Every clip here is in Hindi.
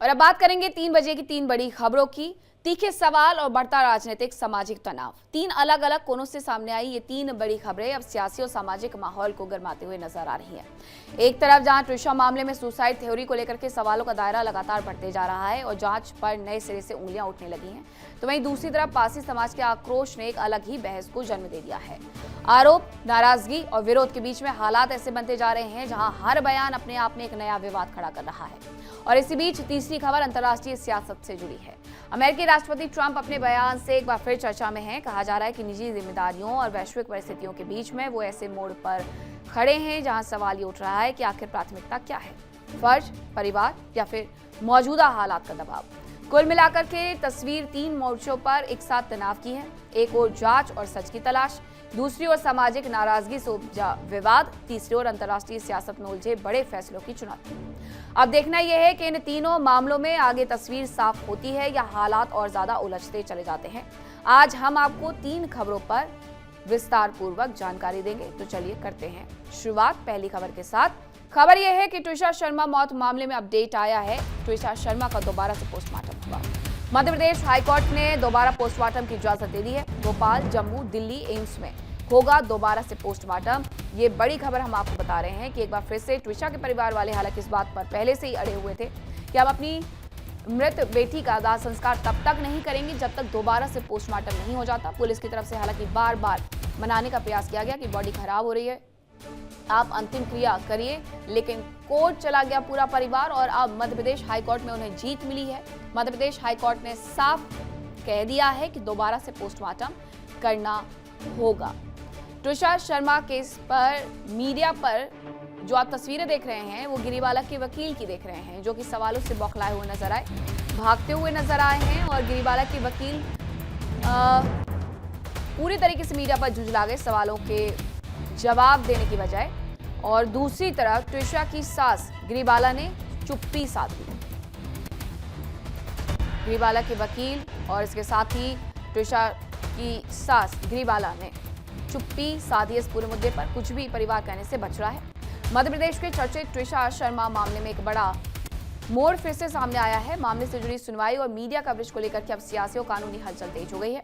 और अब बात करेंगे 3 बजे की 3 बड़ी खबरों की। तीखे सवाल और बढ़ता राजनीतिक सामाजिक तनाव, 3 अलग अलग कोनों से सामने आई ये 3 बड़ी खबरें अब सियासी और सामाजिक माहौल को गरमाते हुए नजर आ रही हैं। एक तरफ जहां ट्रिशा मामले में सुसाइड थ्योरी को लेकर के सवालों का दायरा लगातार बढ़ते जा रहा है और जांच पर नए सिरे से उंगलियां उठने लगी हैं, तो वहीं दूसरी तरफ पारसी समाज के आक्रोश ने एक अलग ही बहस को जन्म दे दिया है। आरोप, नाराजगी और विरोध के बीच में हालात ऐसे बनते जा रहे हैं जहां हर बयान अपने आप में एक नया विवाद खड़ा कर रहा है। और इसी बीच तीसरी खबर अंतर्राष्ट्रीय सियासत से जुड़ी है। अमेरिकी राष्ट्रपति ट्रंप अपने बयान से एक बार फिर चर्चा में हैं। कहा जा रहा है कि निजी जिम्मेदारियों और वैश्विक परिस्थितियों के बीच में वो ऐसे मोड़ पर खड़े हैं जहां सवाल ये उठ रहा है कि आखिर प्राथमिकता क्या है, फर्ज, परिवार या फिर मौजूदा हालात का दबाव। कुल मिलाकर के तस्वीर 3 मोर्चों पर एक साथ तनाव की है। एक ओर जांच और सच की तलाश, दूसरी ओर सामाजिक नाराजगी से उपजा विवाद, तीसरी ओर अंतर्राष्ट्रीय सियासत में उलझे बड़े फैसलों की चुनौती। अब देखना यह है कि इन तीनों मामलों में आगे तस्वीर साफ होती है या हालात और ज्यादा उलझते चले जाते हैं। आज हम आपको 3 खबरों पर विस्तार पूर्वक जानकारी देंगे, तो चलिए करते हैं शुरुआत पहली खबर के साथ। खबर यह है कि ट्रिशा शर्मा मौत मामले में अपडेट आया है। ट्रिशा शर्मा का दोबारा से पोस्टमार्टम हुआ। मध्य प्रदेश हाईकोर्ट ने दोबारा पोस्टमार्टम की इजाजत दे दी है। भोपाल, जम्मू, दिल्ली एम्स में होगा दोबारा से पोस्टमार्टम। ये बड़ी खबर हम आपको बता रहे हैं कि एक बार फिर से ट्रिशा के परिवार वाले हालांकि इस बात पर पहले से ही अड़े हुए थे कि हम अपनी मृत बेटी का दाह संस्कार तब तक नहीं करेंगे जब तक दोबारा से पोस्टमार्टम नहीं हो जाता। पुलिस की तरफ से हालांकि बार बार मनाने का प्रयास किया गया कि बॉडी खराब हो रही है, आप अंतिम क्रिया करिए, लेकिन कोर्ट चला गया पूरा परिवार और अब मध्य प्रदेश हाईकोर्ट में उन्हें जीत मिली है। मध्य प्रदेश हाईकोर्ट ने साफ कह दिया है कि दोबारा से पोस्टमार्टम करना होगा। ट्रिशा शर्मा केस पर मीडिया पर जो आप तस्वीरें देख रहे हैं वो गिरीवाला के वकील की देख रहे हैं, जो कि सवालों से बौखलाए हुए नजर आए, भागते हुए नजर आए हैं और गिरीवाला के वकील पूरी तरीके से मीडिया पर झुंझला गए सवालों के जवाब देने की बजाय। और दूसरी तरफ ट्रिशा की सास गिरीवाला ने चुप्पी साध ली। गिरीवाला के वकील और इसके साथ ही ट्रिशा की सास गिरीवाला ने चुप्पी साधी इस पूरे मुद्दे पर। कुछ भी परिवार कहने से बच रहा है। मध्य प्रदेश के चर्चित ट्रिशा शर्मा मामले में एक बड़ा मोड़ फिर से सामने आया है। मामले से जुड़ी सुनवाई और मीडिया कवरेज को लेकर के अब सियासी और कानूनी हलचल तेज हो गई है।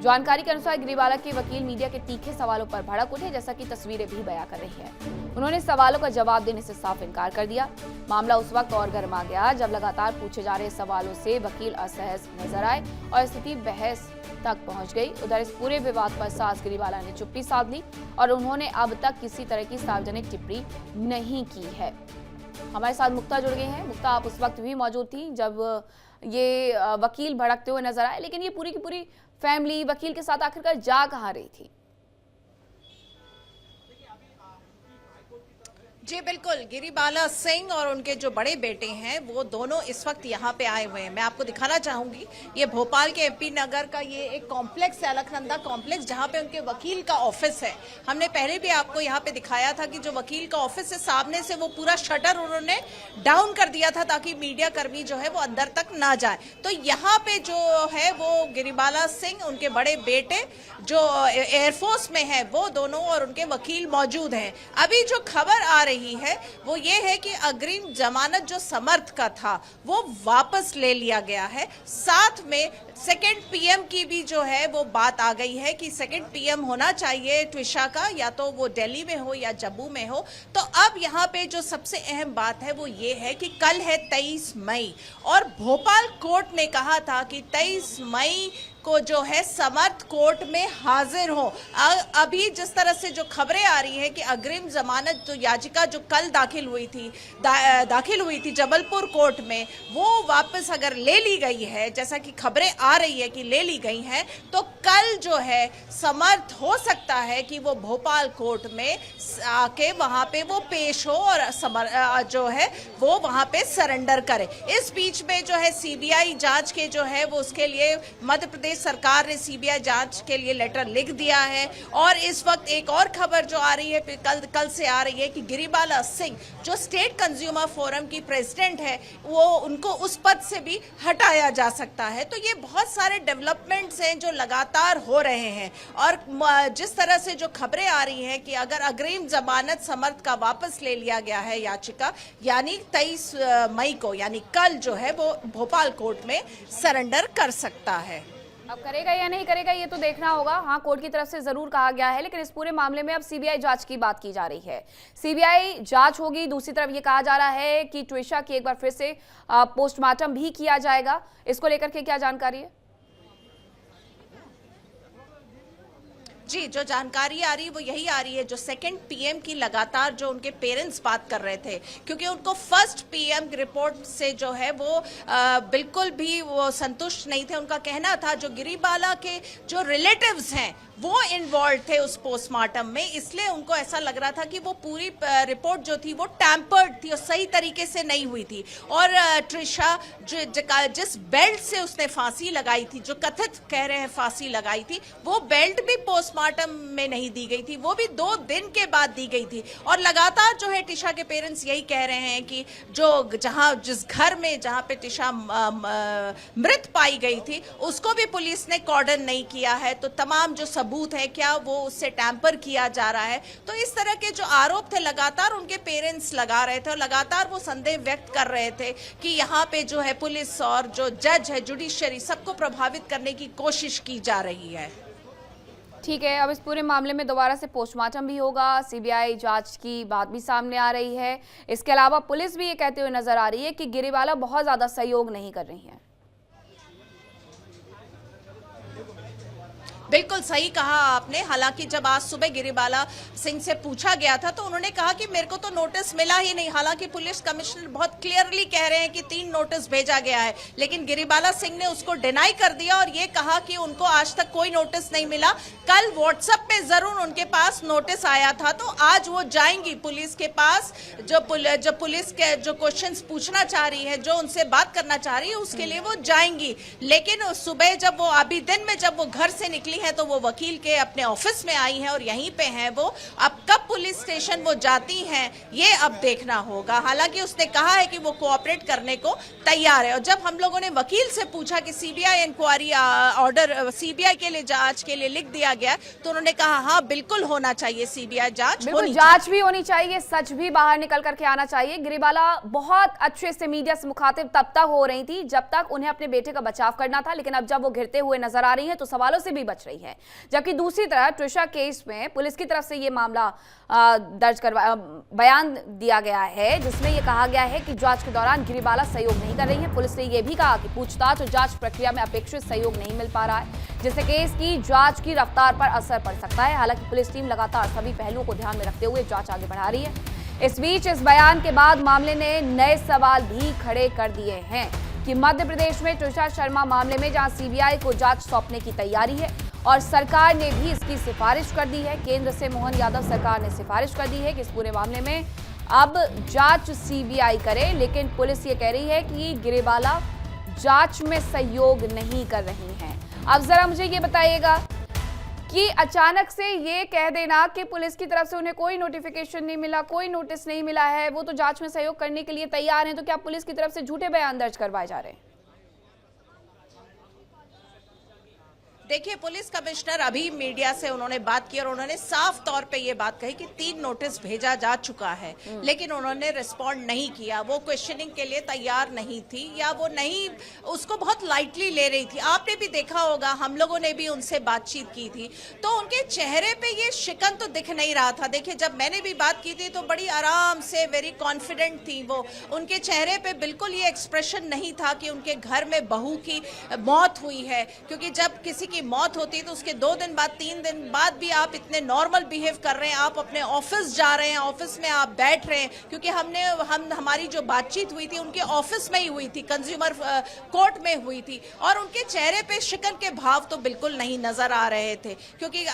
जानकारी के अनुसार गिरीवाला के वकील मीडिया के तीखे सवालों पर भड़क उठे, जैसा कि तस्वीरें भी बयां कर रही हैं। उन्होंने सवालों का जवाब देने से साफ इनकार कर दिया। मामला उस वक्त और गर्मा गया जब लगातार पूछे जा रहे सवालों से वकील असहज नजर आए और स्थिति बहस तक पहुंच गई। उधर इस पूरे विवाद पर सास गिरीवाला ने चुप्पी साध ली और उन्होंने अब तक किसी तरह की सार्वजनिक टिप्पणी नहीं की है। हमारे साथ मुक्ता जुड़ गई हैं। मुक्ता, आप उस वक्त भी मौजूद थी जब ये वकील भड़कते हुए नजर आए, लेकिन ये पूरी की पूरी फैमिली वकील के साथ आखिरकार जा कहाँ रही थी? जी बिल्कुल, गिरीबाला सिंह और उनके जो बड़े बेटे हैं वो दोनों इस वक्त यहाँ पे आए हुए हैं। मैं आपको दिखाना चाहूंगी, ये भोपाल के एमपी नगर का ये एक कॉम्प्लेक्स है, अलकनंदा कॉम्प्लेक्स, जहाँ पे उनके वकील का ऑफिस है। हमने पहले भी आपको यहाँ पे दिखाया था कि जो वकील का ऑफिस है सामने से वो पूरा शटर उन्होंने डाउन कर दिया था ताकि मीडिया कर्मी जो है वो अंदर तक ना जाए। तो यहाँ पे जो है वो गिरीबाला सिंह, उनके बड़े बेटे जो एयरफोर्स में है, वो दोनों और उनके वकील मौजूद हैं। अभी जो खबर आ रही है वो ये है कि अग्रिम जमानत जो समर्थ का था वो वापस ले लिया गया है। साथ में सेकंड पीएम की भी जो है वो बात आ गई है कि सेकंड पीएम होना चाहिए ट्रिशा का, या तो वो दिल्ली में हो या जम्मू में हो। तो अब यहाँ पे जो सबसे अहम बात है वो ये है कि कल है 23 मई और भोपाल कोर्ट ने कहा था कि 23 मई को जो है समर्थ कोर्ट में हाजिर हो। अभी जिस तरह से जो खबरें आ रही है कि अग्रिम जमानत जो याचिका जो कल दाखिल हुई थी जबलपुर कोर्ट में, वो वापस अगर ले ली गई है, जैसा कि खबरें आ रही है कि ले ली गई हैं, तो कल जो है समर्थ हो सकता है कि वो भोपाल कोर्ट में आके वहां पे वो पेश हो और जो है वो वहां पे सरेंडर करे। इस बीच में जो है सीबीआई जांच के जो है वो उसके लिए मध्य प्रदेश सरकार ने सीबीआई जांच के लिए लेटर लिख दिया है। और इस वक्त एक और खबर जो आ रही है, कल से आ रही है कि गिरिबाला सिंह जो स्टेट कंज्यूमर फोरम की प्रेसिडेंट है, वो उनको उस पद से भी हटाया जा सकता है। तो ये बहुत सारे डेवलपमेंट्स हैं जो लगातार हो रहे हैं। और जिस तरह से जो खबरें आ रही हैं कि अगर अग्रिम जमानत समर्थ का वापस ले लिया गया है याचिका, यानी 23 मई को, यानी कल जो है वो भोपाल कोर्ट में सरेंडर कर सकता है। अब करेगा या नहीं करेगा ये तो देखना होगा। हाँ, कोर्ट की तरफ से जरूर कहा गया है, लेकिन इस पूरे मामले में अब सीबीआई जांच की बात की जा रही है। सीबीआई जांच होगी, दूसरी तरफ ये कहा जा रहा है कि ट्रिशा की एक बार फिर से पोस्टमार्टम भी किया जाएगा। इसको लेकर के क्या जानकारी है? जी, जो जानकारी आ रही है वो यही आ रही है, जो सेकंड पीएम की लगातार जो उनके पेरेंट्स बात कर रहे थे, क्योंकि उनको फर्स्ट पीएम रिपोर्ट से जो है वो बिल्कुल भी वो संतुष्ट नहीं थे। उनका कहना था जो गिरिबाला के जो रिलेटिव्स हैं वो इन्वॉल्व थे उस पोस्टमार्टम में, इसलिए उनको ऐसा लग रहा था कि वो पूरी रिपोर्ट जो थी वो टैम्पर्ड थी और सही तरीके से नहीं हुई थी। और ट्रिशा जिस बेल्ट से उसने फांसी लगाई थी, जो कथित कह रहे हैं फांसी लगाई थी, वो बेल्ट भी पोस्टमार्टम में नहीं दी गई थी, वो भी 2 दिन के बाद दी गई थी। और लगातार जो है टिशा के पेरेंट्स यही कह रहे हैं कि जिस घर में जहां पे टिशा मृत पाई गई थी उसको भी पुलिस ने कॉर्डन नहीं किया है, तो तमाम जो सबूत है क्या वो उससे टैंपर किया जा रहा है। तो इस तरह के जो आरोप थे लगातार उनके पेरेंट्स लगा रहे थे और लगातार वो संदेह व्यक्त कर रहे थे कि यहाँ पे जो है पुलिस और जो जज है, जुडिशरी, सबको प्रभावित करने की कोशिश की जा रही है। ठीक है, अब इस पूरे मामले में दोबारा से पोस्टमार्टम भी होगा, सीबीआई जांच की बात भी सामने आ रही है। इसके अलावा पुलिस भी ये कहते हुए नजर आ रही है कि गिरिबाला बहुत ज्यादा सहयोग नहीं कर रही है। बिल्कुल सही कहा आपने। हालांकि जब आज सुबह गिरिबाला सिंह से पूछा गया था तो उन्होंने कहा कि मेरे को तो नोटिस मिला ही नहीं। हालांकि पुलिस कमिश्नर बहुत क्लियरली कह रहे हैं कि 3 नोटिस भेजा गया है, लेकिन गिरिबाला सिंह ने उसको डिनाई कर दिया और ये कहा कि उनको आज तक कोई नोटिस नहीं मिला। कल व्हाट्सएप पे जरूर उनके पास नोटिस आया था, तो आज वो जाएंगी पुलिस के पास। जो पुलिस के जो क्वेश्चंस पूछना चाह रही है, जो उनसे बात करना चाह रही है, उसके लिए वो जाएंगी। लेकिन सुबह जब वो अभी दिन में जब वो घर से निकली है तो वो वकील के अपने ऑफिस में आई हैं और यहीं पे हैं वो। अब कब पुलिस स्टेशन वो जाती हैं ये अब देखना होगा। हालांकि उसने कहा है कि वो कोऑपरेट करने को तैयार है। और जब हम लोगों ने वकील से पूछा कि सीबीआई इंक्वायरी ऑर्डर सीबीआई के लिए जांच के लिए लिख दिया गया, तो उन्होंने कहा हाँ बिल्कुल होना चाहिए, सीबीआई जांच होनी जांच भी होनी चाहिए, सच भी बाहर निकल करके आना चाहिए। गिरिबाला बहुत अच्छे से मीडिया से मुखातिब तब तक हो रही थी जब तक उन्हें अपने बेटे का बचाव करना था, लेकिन अब जब वो घिरते हुए नजर आ रही है तो सवालों से भी बच रही है। जबकि दूसरी तरफ ट्रिशा केस में पुलिस की तरफ से ये मामला दर्ज करवा बयान दिया गया है, जिसमें यह कहा गया है कि जांच के दौरान गिरिबाला सहयोग नहीं कर रही है। पुलिस ने यह भी कहा कि पूछताछ और जांच प्रक्रिया में अपेक्षित सहयोग नहीं मिल पा रहा है, जिससे केस की जांच की रफ्तार पर असर पड़ सकता है। हालांकि पुलिस टीम लगातार सभी पहलुओं को ध्यान में रखते हुए जांच आगे बढ़ा रही है। इस बीच इस बयान के बाद मामले ने नए सवाल भी खड़े कर दिए हैं कि मध्य प्रदेश में ट्रिशा शर्मा मामले में जहां सीबीआई को जांच सौंपने की तैयारी है और सरकार ने भी इसकी सिफारिश कर दी है। केंद्र से मोहन यादव सरकार ने सिफारिश कर दी है कि इस पूरे मामले में अब जांच सीबीआई करे, लेकिन पुलिस ये कह रही है कि गिरिबाला जांच में सहयोग नहीं कर रही हैं। अब जरा मुझे ये बताइएगा कि अचानक से ये कह देना कि पुलिस की तरफ से उन्हें कोई नोटिफिकेशन नहीं मिला, कोई नोटिस नहीं मिला है, वो तो जांच में सहयोग करने के लिए तैयार हैं, तो क्या पुलिस की तरफ से झूठे बयान दर्ज करवाए जा रहे हैं? देखिए, पुलिस कमिश्नर अभी मीडिया से उन्होंने बात की और उन्होंने साफ तौर पे ये बात कही कि 3 नोटिस भेजा जा चुका है, लेकिन उन्होंने रिस्पॉन्ड नहीं किया। वो क्वेश्चनिंग के लिए तैयार नहीं थी या वो नहीं, उसको बहुत लाइटली ले रही थी। आपने भी देखा होगा, हम लोगों ने भी उनसे बातचीत की थी, तो उनके चेहरे पे ये शिकन तो दिख नहीं रहा था। देखिए, जब मैंने भी बात की थी तो बड़ी आराम से, वेरी कॉन्फिडेंट थी वो। उनके चेहरे पे बिल्कुल ये एक्सप्रेशन नहीं था कि उनके घर में बहू की मौत हुई है, क्योंकि जब किसी की की मौत होती है तो उसके 2 दिन बाद 3 दिन बाद भी आप इतने नॉर्मल बिहेव कर रहे हैं, आप अपने ऑफिस जा रहे हैं, ऑफिस में आप बैठ रहे हैं, क्योंकि हमारी जो बातचीत हुई थी उनके ऑफिस में ही हुई थी, कंज्यूमर कोर्ट में हुई थी, और उनके चेहरे पे शिकन के भाव तो बिल्कुल नहीं नजर आ रहे थे, क्योंकि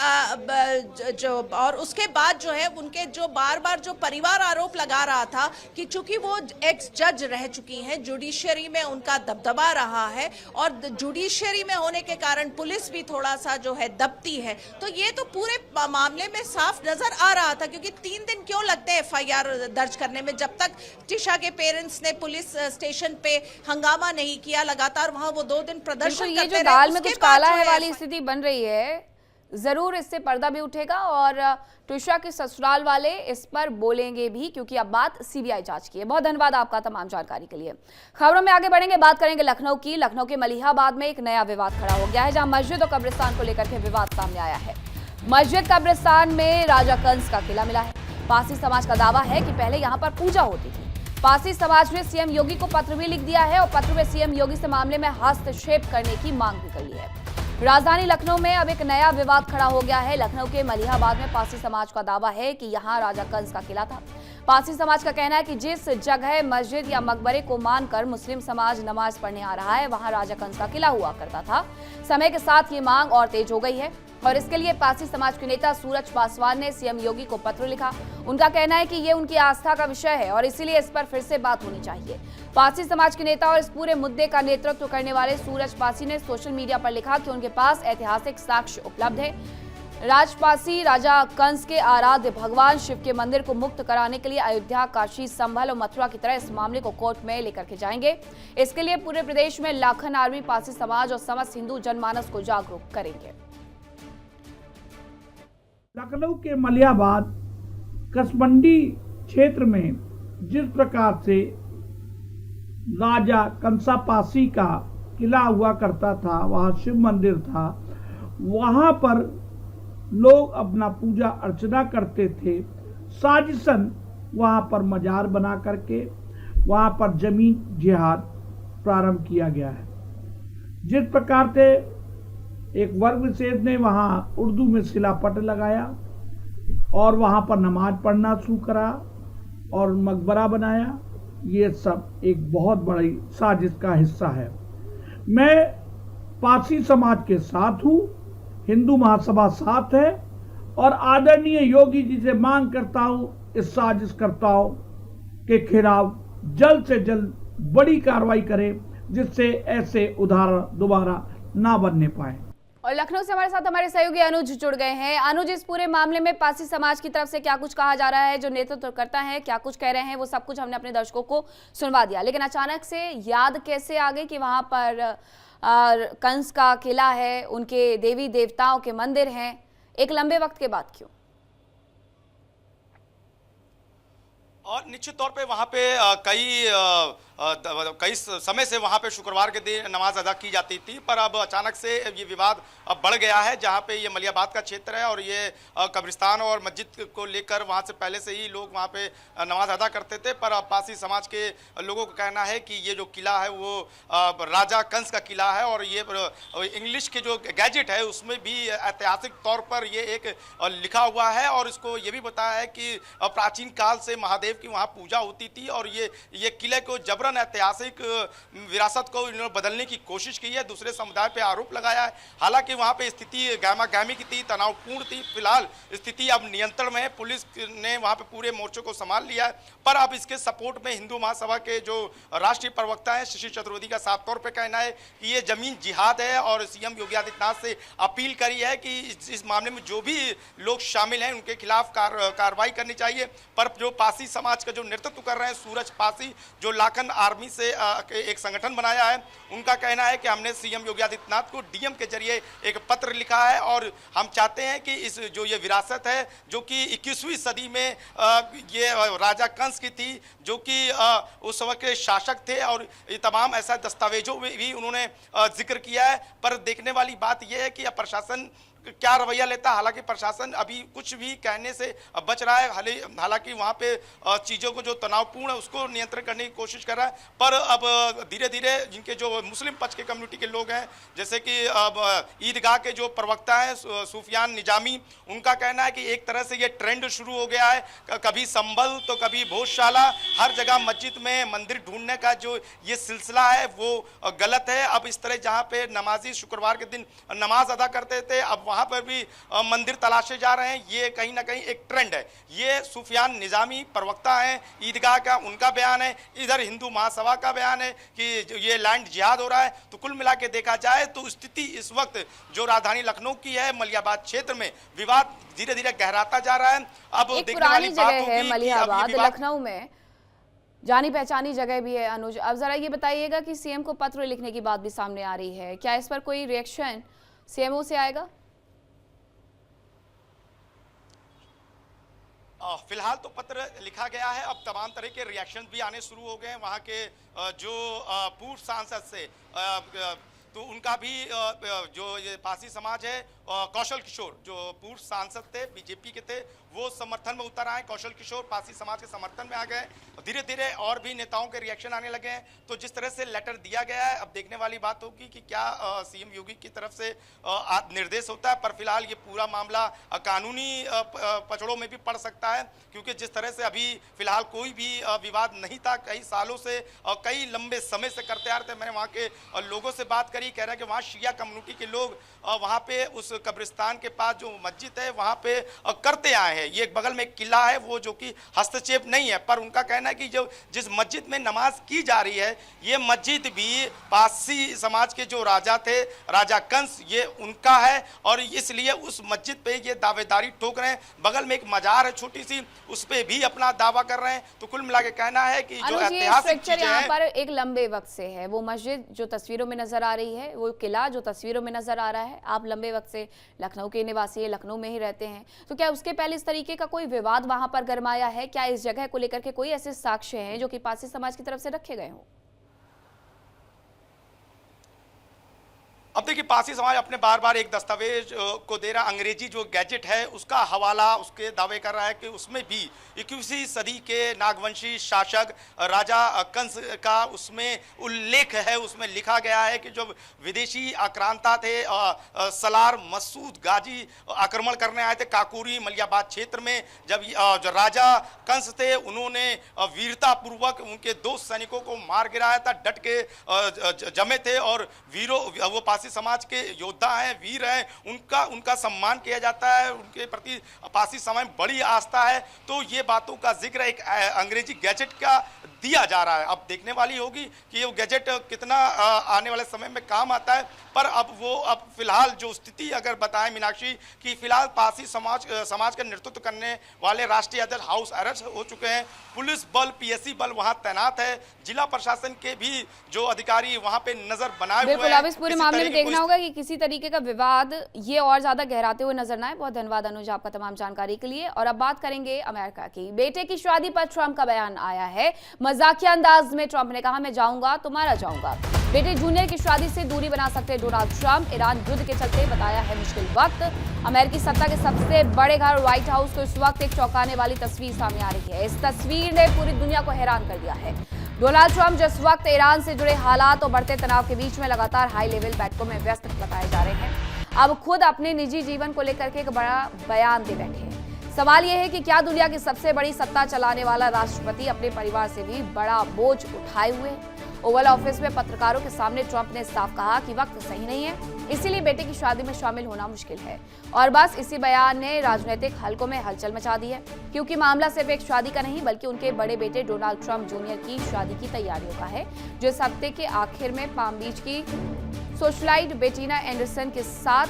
और उसके बाद जो है उनके जो बार बार जो परिवार आरोप लगा रहा था कि चूंकि वो एक्स जज रह चुकी हैं, जुडिशियरी में उनका दबदबा रहा है, और जुडिशियरी में होने के कारण पुलिस भी थोड़ा सा जो है दबती है, तो ये तो पूरे मामले में साफ नजर आ रहा था। क्योंकि 3 दिन क्यों लगते हैं एफआईआर दर्ज करने में, जब तक टिशा के पेरेंट्स ने पुलिस स्टेशन पे हंगामा नहीं किया, लगातार वहां वो 2 दिन प्रदर्शन ये करते जो रहे, दाल में उसके कुछ बाद काला जो है वाली स्थिति बन रही है, जरूर इससे पर्दा भी उठेगा और ट्विशा के ससुराल वाले इस पर बोलेंगे भी, क्योंकि अब बात सीबीआई जांच की है। बहुत धन्यवाद आपका तमाम जानकारी के लिए। खबरों में आगे बढ़ेंगे, बात करेंगे लखनऊ की। लखनऊ के मलिहाबाद में एक नया विवाद खड़ा हो गया है, जहां मस्जिद और कब्रिस्तान को लेकर के विवाद सामने आया है। मस्जिद कब्रिस्तान में राजा कंस का किला मिला है। पारसी समाज का दावा है कि पहले यहाँ पर पूजा होती थी। पारसी समाज ने सीएम योगी को पत्र भी लिख दिया है और पत्र में सीएम योगी से मामले में हस्तक्षेप करने की मांग भी कर ली है। राजधानी लखनऊ में अब एक नया विवाद खड़ा हो गया है। लखनऊ के मलिहाबाद में पारसी समाज का दावा है कि यहां राजा कंस का किला था। पारसी समाज का कहना है कि जिस जगह मस्जिद या मकबरे को मानकर मुस्लिम समाज नमाज पढ़ने आ रहा है, वहां राजा कंस का किला हुआ करता था। समय के साथ ये मांग और तेज हो गई है और इसके लिए पारसी समाज के नेता सूरज पासवान ने सीएम योगी को पत्र लिखा। उनका कहना है कि ये उनकी आस्था का विषय है और इसीलिए इस पर फिर से बात होनी चाहिए। पारसी समाज के नेता और इस पूरे मुद्दे का नेतृत्व करने वाले सूरज पासी ने सोशल मीडिया पर लिखा कि उनके पास ऐतिहासिक साक्ष्य उपलब्ध है। राजपासी राजा कंस के आराध्य भगवान शिव के मंदिर को मुक्त कराने के लिए अयोध्या, काशी, संभल और मथुरा की तरह इस मामले को कोर्ट में लेकर के जाएंगे। इसके लिए पूरे प्रदेश में लाखन आर्मी पारसी समाज और समस्त हिंदू जनमानस को जागरूक करेंगे। लखनऊ के मलिहाबाद कसमंडी क्षेत्र में जिस प्रकार से राजा कंसापासी का किला हुआ करता था, वहाँ शिव मंदिर था, वहाँ पर लोग अपना पूजा अर्चना करते थे। साजिशन वहाँ पर मजार बना करके वहाँ पर जमीन जिहाद प्रारंभ किया गया है। जिस प्रकार से एक वर्ग विशेष ने वहाँ उर्दू में शिलापट लगाया और वहाँ पर नमाज पढ़ना शुरू करा और मकबरा बनाया, ये सब एक बहुत बड़ी साजिश का हिस्सा है। मैं पारसी समाज के साथ हूँ, हिंदू महासभा साथ है और आदरणीय योगी जी से मांग करता हूँ इस साजिशकर्ताओं के खिलाफ जल्द से जल्द बड़ी कार्रवाई करें, जिससे ऐसे उदाहरण दोबारा ना बनने पाए। और लखनऊ से हमारे साथ हमारे सहयोगी अनुज जुड़ गए हैं। अनुज, इस पूरे मामले में पारसी समाज की तरफ से क्या कुछ कहा जा रहा है, जो नेतृत्व करता है क्या कुछ कह रहे हैं, वो सब कुछ हमने अपने दर्शकों को सुनवा दिया, लेकिन अचानक से याद कैसे आ गई कि वहां पर कंस का किला है, उनके देवी देवताओं के मंदिर हैं, एक लंबे वक्त के बाद क्यों? और निश्चित तौर पे वहाँ पे कई समय से वहाँ पे शुक्रवार के दिन नमाज अदा की जाती थी, पर अब अचानक से ये विवाद अब बढ़ गया है। जहाँ पे ये मलिहाबाद का क्षेत्र है और ये कब्रिस्तान और मस्जिद को लेकर वहाँ से पहले से ही लोग वहाँ पे नमाज अदा करते थे, पर अब पारसी समाज के लोगों का कहना है कि ये जो किला है वो राजा कंस का किला है और ये इंग्लिश के जो गैजेट है उसमें भी ऐतिहासिक तौर पर ये एक लिखा हुआ है और इसको ये भी बताया है कि प्राचीन काल से महादेव की वहाँ पूजा होती थी और ये किले को जबरन ऐतिहासिक विरासत को इन्होंने बदलने की कोशिश की है, दूसरे समुदाय पे आरोप लगाया है। हालांकि वहाँ पे स्थिति गहमा गहमी की थी, तनावपूर्ण थी। फिलहाल स्थिति अब नियंत्रण में है, पुलिस ने वहाँ पे पूरे मोर्चे को संभाल लिया है, पर अब इसके सपोर्ट में हिंदू महासभा के जो राष्ट्रीय प्रवक्ता है शशि चतुर्वेदी का साफ तौर पर कहना है कि ये जमीन जिहाद है और सीएम योगी आदित्यनाथ से अपील करी है कि इस मामले में जो भी लोग शामिल हैं उनके खिलाफ कार्रवाई करनी चाहिए। पर जो पारसी समाज का जो नेतृत्व कर रहे हैं सूरज पासी, जो लाखन आर्मी से एक संगठन बनाया है, उनका कहना है कि हमने सीएम योगी आदित्यनाथ को डीएम के जरिए एक पत्र लिखा है और हम चाहते हैं कि इस जो ये विरासत है जो कि 21वीं सदी में ये राजा कंस की थी, जो कि उस वक्त के शासक थे और ये तमाम ऐसा दस्तावेजों में भी उन्होंने जिक्र किया है। पर देखने वाली बात यह है कि अब प्रशासन क्या रवैया लेता है। हालांकि प्रशासन अभी कुछ भी कहने से बच रहा है। हालांकि वहां पे चीजों को जो तनावपूर्ण है उसको नियंत्रण करने की कोशिश कर रहा है। पर अब धीरे धीरे जिनके जो मुस्लिम पक्ष के कम्युनिटी के लोग हैं, जैसे कि अब ईदगाह के जो प्रवक्ता हैं सूफियान निजामी, उनका कहना है कि एक तरह से ये ट्रेंड शुरू हो गया है, कभी संभल तो कभी भोजशाला, हर जगह मस्जिद में मंदिर ढूंढने का जो ये सिलसिला है वो गलत है। अब इस तरह जहाँ पे नमाजी शुक्रवार के दिन नमाज अदा करते थे, अब वहाँ पर भी मंदिर तलाशे जा रहे हैं। ये कहीं ना कहीं एक ट्रेंड है। ये सूफियान निजामी प्रवक्ता हैं ईदगाह का, उनका बयान है। इधर हिंदू महासभा का बयान है कि ये लैंड जिहाद हो रहा है। तो कुल मिला के देखा जाए तो स्थिति इस वक्त जो राजधानी लखनऊ की है, मलियाबाद क्षेत्र में विवाद धीरे धीरे गहराता जा रहा है। अब एक देखने वाली पुरानी बात जगह है होगी कि मलियाबाद अब ये विवाद लखनऊ में, जानी पहचानी जगह भी है। अनुज, अब जरा ये बताइएगा कि सीएम को पत्र लिखने की बात भी सामने आ रही है, क्या इस पर कोई रिएक्शन सीएमओ से आएगा? फिलहाल तो पत्र लिखा गया है। अब तमाम तरह के रिएक्शन भी आने शुरू हो गए हैं। वहां के जो पूर्व सांसद से तो उनका भी जो ये पासी समाज है, कौशल किशोर जो पूर्व सांसद थे, बीजेपी के थे, वो समर्थन में उतर आए। कौशल किशोर पासी समाज के समर्थन में आ गए। धीरे धीरे और भी नेताओं के रिएक्शन आने लगे हैं। तो जिस तरह से लेटर दिया गया है, अब देखने वाली बात होगी कि क्या सीएम योगी की तरफ से निर्देश होता है। पर फिलहाल ये पूरा मामला कानूनी पचड़ों में भी पड़ सकता है, क्योंकि जिस तरह से अभी फिलहाल कोई भी विवाद नहीं था, कई सालों से कई लंबे समय से करते आ रहे थे। मैंने वहाँ के लोगों से बात करी, कह रहे हैं कि वहाँ शिया कम्युनिटी के लोग वहाँ पे उस कब्रिस्तान के पास जो मस्जिद है वहाँ पे करते आए हैं। ये बगल में एक किला है, वो जो कि हस्तक्षेप नहीं है। पर उनका कहना है कि जो जिस मस्जिद में नमाज की जा रही है, ये मस्जिद भी पारसी समाज के जो राजा थे, राजा कंस, ये उनका है और इसलिए उस मस्जिद पे ये दावेदारी ठोक रहे हैं। बगल में एक मजार है छोटी सी, उस पे भी अपना दावा कर रहे हैं। तो कुल मिला के कहना है कि जो ऐतिहासिक चीजें यहाँ हैं, पर एक लंबे वक्त से है, वो मस्जिद जो तस्वीरों में नजर आ रही है, वो किला जो तस्वीरों में नजर आ रहा है। आप लंबे वक्त से लखनऊ के निवासी है, लखनऊ में ही रहते हैं, तो क्या उसके पहले इस तरीके का कोई विवाद वहां पर गरमाया है? क्या इस जगह को लेकर के कोई ऐसे साक्ष्य हैं जो कि पारसी समाज की तरफ से रखे गए हों? अब देखिए, पारसी समाज अपने बार बार एक दस्तावेज को दे रहा, अंग्रेजी जो गैजेट है उसका हवाला उसके दावे कर रहा है कि उसमें भी 21वीं सदी के नागवंशी शासक राजा कंस का उसमें उल्लेख है। उसमें लिखा गया है कि जो विदेशी आक्रांता थे, सलार मसूद गाजी आक्रमण करने आए थे काकोरी मलियाबाद क्षेत्र में। जब जो राजा कंस थे, उन्होंने वीरतापूर्वक उनके 2 सैनिकों को मार गिराया था। डट के जमे थे और वीरों, वो पारसी समाज के योद्धा हैं, वीर हैं, उनका सम्मान किया जाता है। उनके प्रति पारसी समाज में बड़ी आस्था है। तो ये बातों का जिक्र एक अंग्रेजी गैजेट का दिया जा रहा है। अब देखने वाली होगी कि ये गैजेट कितना आने वाले समय में काम आता है। पर अब फिलहाल जो स्थिति अगर बताएं मीनाक्षी, कि फिलहाल पारसी समाज का नेतृत्व करने वाले राष्ट्रीय अध्यक्ष हाउस अरेस्ट हो चुके हैं। पुलिस बल, पीएससी बल वहां तैनात है। जिला प्रशासन के भी जो अधिकारी वहां पे नजर बनाए हुए हैं। अब इस पूरे मामले में देखना होगा कि किसी तरीके का विवाद ये और ज्यादा गहराते हुए नजर ना आए। बहुत धन्यवाद अनुज आपका तमाम जानकारी के लिए। और अब बात करेंगे अमेरिका की। बेटे की शादी पर ट्रंप का बयान आया है। मजाकिया अंदाज में ट्रंप ने कहा, मैं जाऊंगा तो मारा जाऊंगा। बेटे जूनियर की शादी से दूरी बना सकते डोनाल्ड ट्रंप। ईरान युद्ध के चलते बताया है मुश्किल वक्त। अमेरिकी सत्ता के सबसे बड़े घर व्हाइट हाउस को इस वक्त एक चौंकाने वाली तस्वीर सामने आ रही है। इस तस्वीर ने पूरी दुनिया को हैरान कर दिया है। डोनाल्ड ट्रंप जिस वक्त ईरान से जुड़े हालात और बढ़ते तनाव के बीच में लगातार हाई लेवल बैठकों में व्यस्त बताए जा रहे हैं, अब खुद अपने निजी जीवन को लेकर के एक बड़ा बयान दे बैठे हैं। सवाल यह है कि क्या दुनिया की सबसे बड़ी सत्ता चलाने वाला राष्ट्रपति अपने परिवार से भी बड़ा बोझ उठाए हुए हैं? ओवल ऑफिस में पत्रकारों के सामने ट्रंप ने साफ कहा कि वक्त सही नहीं है, इसीलिए बेटे की शादी में शामिल होना मुश्किल है। और बस इसी बयान ने राजनीतिक हलकों में हलचल मचा दी है, क्योंकि मामला सिर्फ एक शादी का नहीं बल्कि उनके बड़े बेटे डोनाल्ड ट्रंप जूनियर की शादी की तैयारियों का है, जो इस हफ्ते के आखिर में पाम बीच की सोशलाइट बेटीना एंडरसन के साथ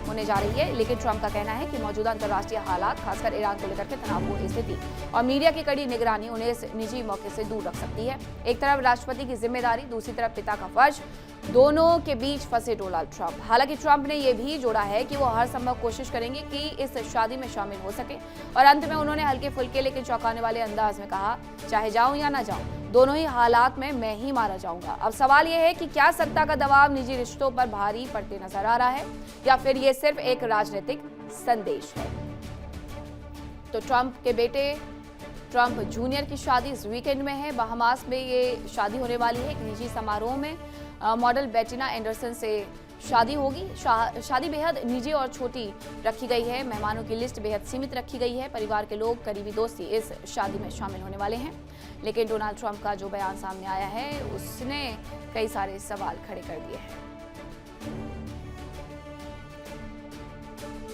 होने जा रही है। लेकिन ट्रंप का कहना है कि मौजूदा अंतर्राष्ट्रीय हालात, खासकर ईरान को लेकर के तनावपूर्ण स्थिति और मीडिया की कड़ी निगरानी उन्हें इस निजी मौके से दूर रख सकती है। एक तरफ राष्ट्रपति की जिम्मेदारी, दूसरी तरफ पिता का फर्ज। दोनों के बीच फंसे डोनाल्ड ट्रंप। हालांकि ट्रंप ने यह भी जोड़ा है कि वो हर संभव कोशिश करेंगे कि इस शादी में शामिल हो सके और अंत में उन्होंने हल्के फुल्के लेकिन चौंकाने वाले अंदाज में कहा, चाहे जाऊं या ना जाऊं, दोनों ही हालात में मैं ही मारा जाऊंगा। अब सवाल यह है कि क्या सत्ता का दबाव निजी रिश्तों पर भारी पड़ते नजर आ रहा है या फिर ये सिर्फ एक राजनीतिक संदेश है। तो ट्रंप के बेटे ट्रंप जूनियर की शादी इस वीकेंड में है। बहामास में ये शादी होने वाली है। एक निजी समारोह में मॉडल बेटिना एंडरसन से शादी होगी। शादी बेहद निजी और छोटी रखी गई है। मेहमानों की लिस्ट बेहद सीमित रखी गई है। परिवार के लोग, करीबी दोस्त ही इस शादी में शामिल होने वाले हैं। लेकिन डोनाल्ड ट्रंप का जो बयान सामने आया है उसने कई सारे सवाल खड़े कर दिए हैं।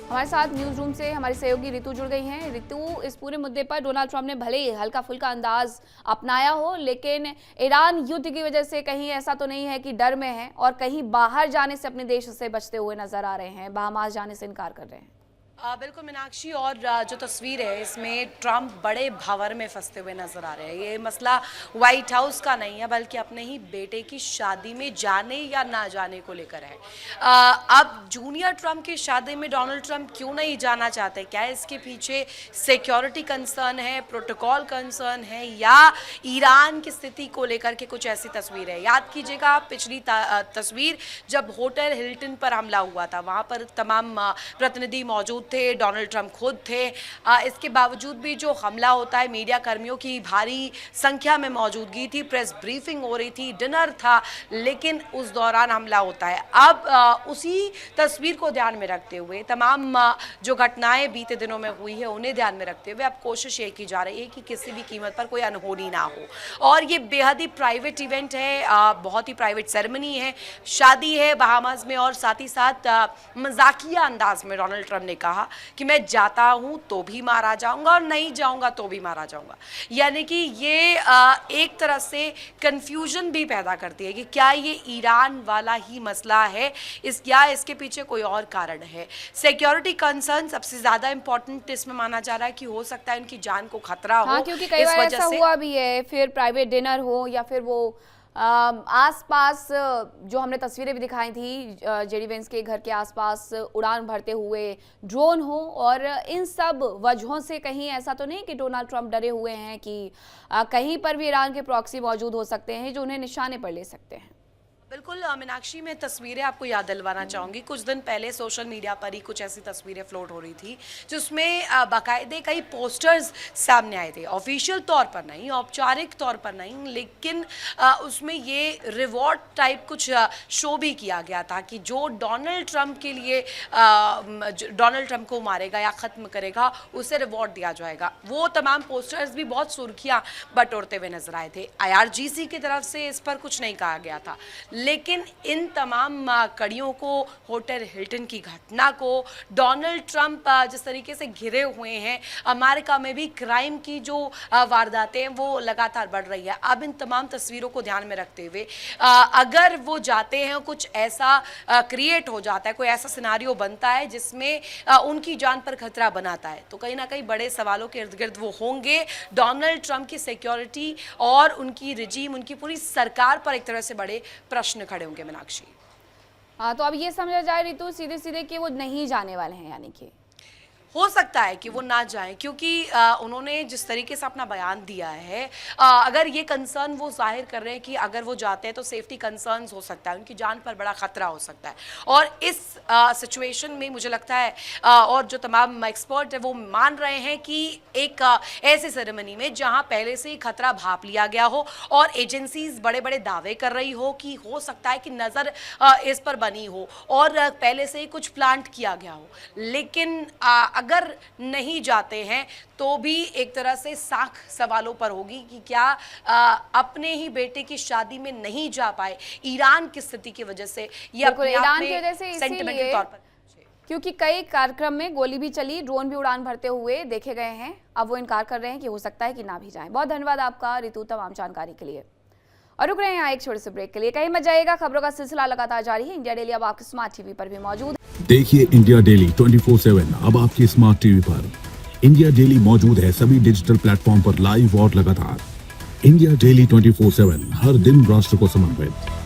हमारे साथ न्यूज रूम से हमारी सहयोगी रितु जुड़ गई हैं। रितु, इस पूरे मुद्दे पर डोनाल्ड ट्रंप ने भले ही हल्का फुल्का अंदाज अपनाया हो, लेकिन ईरान युद्ध की वजह से कहीं ऐसा तो नहीं है कि डर में है और कहीं बाहर जाने से, अपने देश से बचते हुए नजर आ रहे हैं, बहामास जाने से इनकार कर रहे हैं? बिल्कुल मीनाक्षी, और जो तस्वीर है इसमें ट्रंप बड़े भंवर में फंसते हुए नजर आ रहे हैं। ये मसला व्हाइट हाउस का नहीं है बल्कि अपने ही बेटे की शादी में जाने या ना जाने को लेकर है। अब जूनियर ट्रंप की शादी में डोनाल्ड ट्रंप क्यों नहीं जाना चाहते? क्या इसके पीछे सिक्योरिटी कंसर्न है, प्रोटोकॉल कंसर्न है, या ईरान की स्थिति को लेकर के कुछ ऐसी तस्वीर है? याद कीजिएगा पिछली तस्वीर जब होटल हिल्टन पर हमला हुआ था, वहाँ पर तमाम प्रतिनिधि मौजूद थे, डोनाल्ड ट्रंप खुद थे। इसके बावजूद भी जो हमला होता है, मीडिया कर्मियों की भारी संख्या में मौजूदगी थी, प्रेस ब्रीफिंग हो रही थी, डिनर था, लेकिन उस दौरान हमला होता है। अब उसी तस्वीर को ध्यान में रखते हुए, तमाम जो घटनाएं बीते दिनों में हुई है उन्हें ध्यान में रखते हुए अब कोशिश ये की जा रही है कि किसी भी कीमत पर कोई अनहोनी ना हो। और ये बेहद ही प्राइवेट इवेंट है, बहुत ही प्राइवेट सेरेमनी है, शादी है बहामास में, और साथ ही साथ मजाकिया अंदाज में डोनाल्ड ट्रंप ने कहा कि मैं जाता हूं तो भी मारा जाऊंगा और नहीं जाऊंगा तो भी मारा जाऊंगा। यानी कि ये एक तरह से कंफ्यूजन भी पैदा करती है कि क्या ये ईरान वाला ही मसला है, या इसके पीछे कोई और कारण है। सिक्योरिटी कंसर्न सबसे ज्यादा इंपॉर्टेंट इसमें माना जा रहा है कि हो सकता है उनकी जान को खतरा हो। हाँ, क्योंकि कई बार ऐसा हुआ भी है, फिर प्राइवेट डिनर हो या फिर वो आसपास जो हमने तस्वीरें भी दिखाई थी, जेडी वेंस के घर के आसपास उड़ान भरते हुए ड्रोन हो, और इन सब वजहों से कहीं ऐसा तो नहीं कि डोनाल्ड ट्रंप डरे हुए हैं कि कहीं पर भी ईरान के प्रॉक्सी मौजूद हो सकते हैं जो उन्हें निशाने पर ले सकते हैं? बिल्कुल मीनाक्षी, मैं तस्वीरें आपको याद दिलवाना चाहूँगी। कुछ दिन पहले सोशल मीडिया पर ही कुछ ऐसी तस्वीरें फ्लोट हो रही थी जिसमें बाकायदे कई पोस्टर्स सामने आए थे, ऑफिशियल तौर पर नहीं, औपचारिक तौर पर नहीं, लेकिन उसमें ये रिवॉर्ड टाइप कुछ शो भी किया गया था कि जो डोनाल्ड ट्रंप के लिए डोनाल्ड ट्रंप को मारेगा या ख़त्म करेगा उसे रिवॉर्ड दिया जाएगा। वो तमाम पोस्टर्स भी बहुत सुर्खियाँ बटोरते हुए नजर आए थे। IRGC की तरफ से इस पर कुछ नहीं कहा गया था, लेकिन इन तमाम कड़ियों को, होटल हिल्टन की घटना को, डोनाल्ड ट्रंप जिस तरीके से घिरे हुए हैं, अमेरिका में भी क्राइम की जो वारदातें वो लगातार बढ़ रही है। अब इन तमाम तस्वीरों को ध्यान में रखते हुए अगर वो जाते हैं, कुछ ऐसा क्रिएट हो जाता है, कोई ऐसा सिनारियो बनता है जिसमें उनकी जान पर खतरा बनाता है, तो कहीं ना कहीं बड़े सवालों के इर्द गिर्द वो होंगे। डोनाल्ड ट्रंप की सिक्योरिटी और उनकी रिजीम, उनकी पूरी सरकार पर एक तरह से बड़े प्रश्न खड़े होंगे मीनाक्षी। हाँ, तो अब ये समझा जाए रितु सीधे सीधे कि वो नहीं जाने वाले हैं, यानी कि हो सकता है कि वो ना जाएं, क्योंकि उन्होंने जिस तरीके से अपना बयान दिया है, अगर ये कंसर्न वो जाहिर कर रहे हैं कि अगर वो जाते हैं तो सेफ्टी कंसर्न्स हो सकता है, उनकी जान पर बड़ा खतरा हो सकता है। और इस सिचुएशन में मुझे लगता है और जो तमाम एक्सपर्ट है वो मान रहे हैं कि एक ऐसी सेरेमनी में जहां पहले से ही खतरा भांप लिया गया हो और एजेंसीज बड़े बड़े दावे कर रही हो कि हो सकता है कि नज़र इस पर बनी हो और पहले से ही कुछ प्लांट किया गया हो, लेकिन अगर नहीं जाते हैं तो भी एक तरह से साख सवालों पर होगी कि क्या अपने ही बेटे की शादी में नहीं जा पाए ईरान की स्थिति की वजह से, ये अपने ईरान की वजह से सेंटिमेंटल तौर पर, क्योंकि कई कार्यक्रम में गोली भी चली, ड्रोन भी उड़ान भरते हुए देखे गए हैं। अब वो इनकार कर रहे हैं कि हो सकता है कि ना भी जाएं। बहुत धन्यवाद आपका रितु तमाम जानकारी के लिए। और रुक रहे हैं यहाँ एक छोटे से ब्रेक के लिए, कहीं मत जाइएगा, खबरों का सिलसिला लगातार जारी है। इंडिया डेली अब आपके स्मार्ट टीवी पर भी मौजूद है। देखिए इंडिया डेली 24/7 अब आपके स्मार्ट टीवी पर। इंडिया डेली मौजूद है सभी डिजिटल प्लेटफॉर्म पर लाइव और लगातार। इंडिया डेली 24/7 हर दिन राष्ट्र को समर्पित।